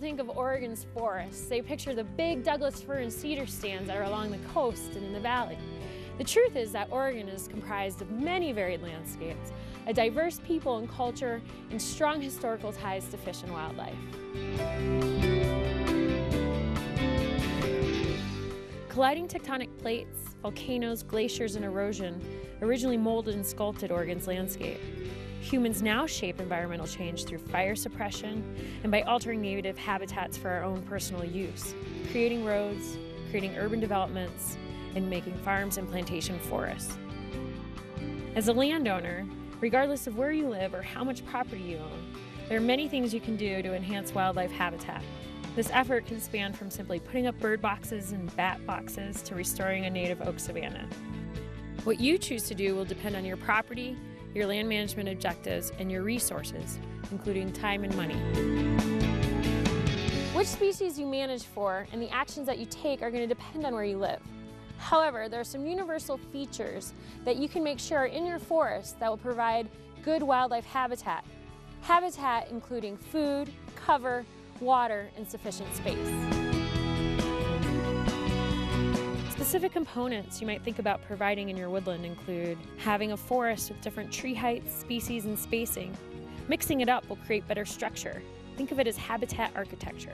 people think of Oregon's forests, they picture the big Douglas fir and cedar stands that are along the coast and in the valley. The truth is that Oregon is comprised of many varied landscapes, a diverse people and culture, and strong historical ties to fish and wildlife. Colliding tectonic plates, volcanoes, glaciers, and erosion originally molded and sculpted Oregon's landscape. Humans now shape environmental change through fire suppression and by altering native habitats for our own personal use, creating roads, creating urban developments, and making farms and plantation forests. As a landowner, regardless of where you live or how much property you own, there are many things you can do to enhance wildlife habitat. This effort can span from simply putting up bird boxes and bat boxes to restoring a native oak savanna. What you choose to do will depend on your property, your land management objectives, and your resources, including time and money. Which species you manage for and the actions that you take are going to depend on where you live. However, there are some universal features that you can make sure are in your forest that will provide good wildlife habitat. Habitat including food, cover, water, and sufficient space. Specific components you might think about providing in your woodland include having a forest with different tree heights, species, and spacing. Mixing it up will create better structure. Think of it as habitat architecture.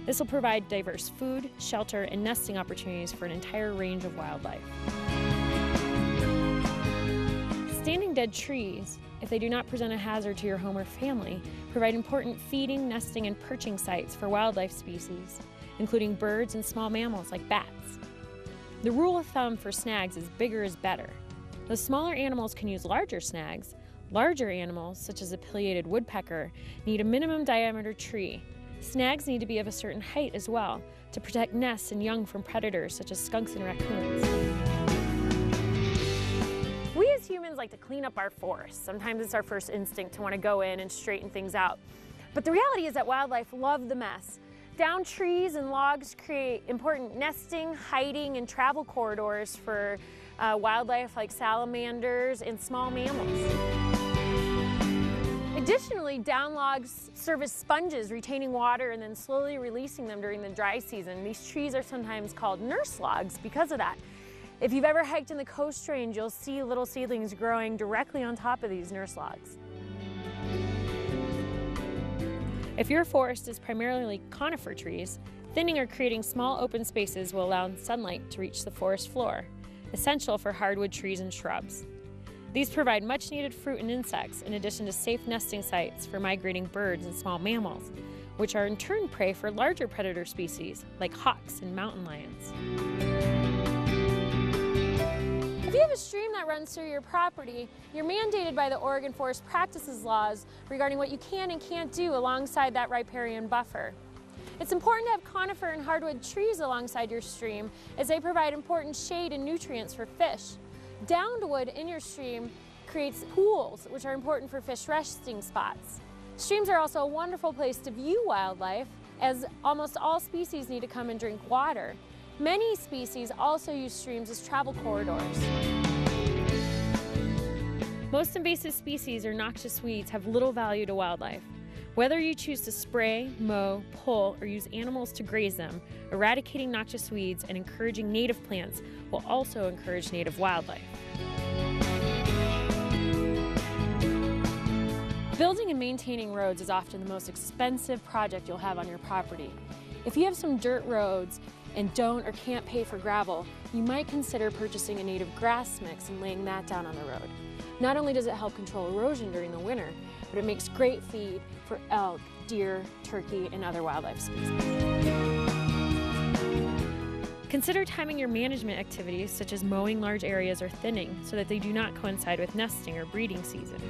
This will provide diverse food, shelter, and nesting opportunities for an entire range of wildlife. Standing dead trees, if they do not present a hazard to your home or family, provide important feeding, nesting, and perching sites for wildlife species, including birds and small mammals like bats. The rule of thumb for snags is bigger is better. Though smaller animals can use larger snags, larger animals, such as a pileated woodpecker, need a minimum diameter tree. Snags need to be of a certain height as well to protect nests and young from predators such as skunks and raccoons. We as humans like to clean up our forests. Sometimes it's our first instinct to want to go in and straighten things out. But the reality is that wildlife love the mess. Downed trees and logs create important nesting, hiding, and travel corridors for wildlife like salamanders and small mammals. Additionally, down logs serve as sponges, retaining water and then slowly releasing them during the dry season. These trees are sometimes called nurse logs because of that. If you've ever hiked in the Coast Range, you'll see little seedlings growing directly on top of these nurse logs. If your forest is primarily conifer trees, thinning or creating small open spaces will allow sunlight to reach the forest floor, essential for hardwood trees and shrubs. These provide much needed fruit and insects, in addition to safe nesting sites for migrating birds and small mammals, which are in turn prey for larger predator species like hawks and mountain lions. If you have a stream that runs through your property, you're mandated by the Oregon Forest Practices laws regarding what you can and can't do alongside that riparian buffer. It's important to have conifer and hardwood trees alongside your stream as they provide important shade and nutrients for fish. Downed wood in your stream creates pools, which are important for fish resting spots. Streams are also a wonderful place to view wildlife, as almost all species need to come and drink water. Many species also use streams as travel corridors. Most invasive species or noxious weeds have little value to wildlife. Whether you choose to spray, mow, pull, or use animals to graze them, eradicating noxious weeds and encouraging native plants will also encourage native wildlife. Building and maintaining roads is often the most expensive project you'll have on your property. If you have some dirt roads and don't or can't pay for gravel, you might consider purchasing a native grass mix and laying that down on the road. Not only does it help control erosion during the winter, but it makes great feed for elk, deer, turkey, and other wildlife species. Consider timing your management activities, such as mowing large areas or thinning, so that they do not coincide with nesting or breeding season.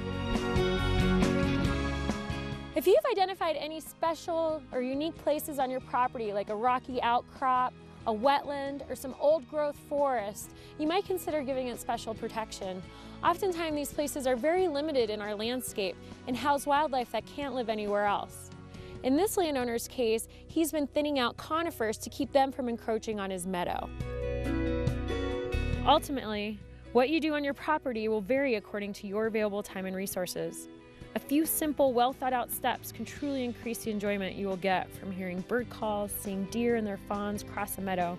If you've identified any special or unique places on your property, like a rocky outcrop, a wetland, or some old-growth forest, you might consider giving it special protection. Oftentimes, these places are very limited in our landscape and house wildlife that can't live anywhere else. In this landowner's case, he's been thinning out conifers to keep them from encroaching on his meadow. Ultimately, what you do on your property will vary according to your available time and resources. A few simple, well-thought-out steps can truly increase the enjoyment you will get from hearing bird calls, seeing deer and their fawns cross a meadow,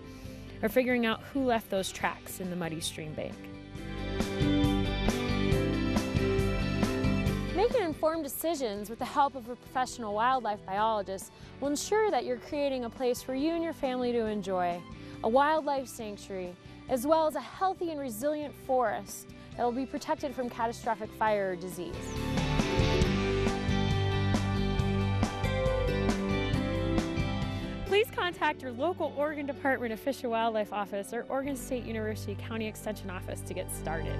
or figuring out who left those tracks in the muddy stream bank. Making informed decisions with the help of a professional wildlife biologist will ensure that you're creating a place for you and your family to enjoy, a wildlife sanctuary, as well as a healthy and resilient forest that will be protected from catastrophic fire or disease. Please contact your local Oregon Department of Fish and Wildlife Office or Oregon State University County Extension Office to get started.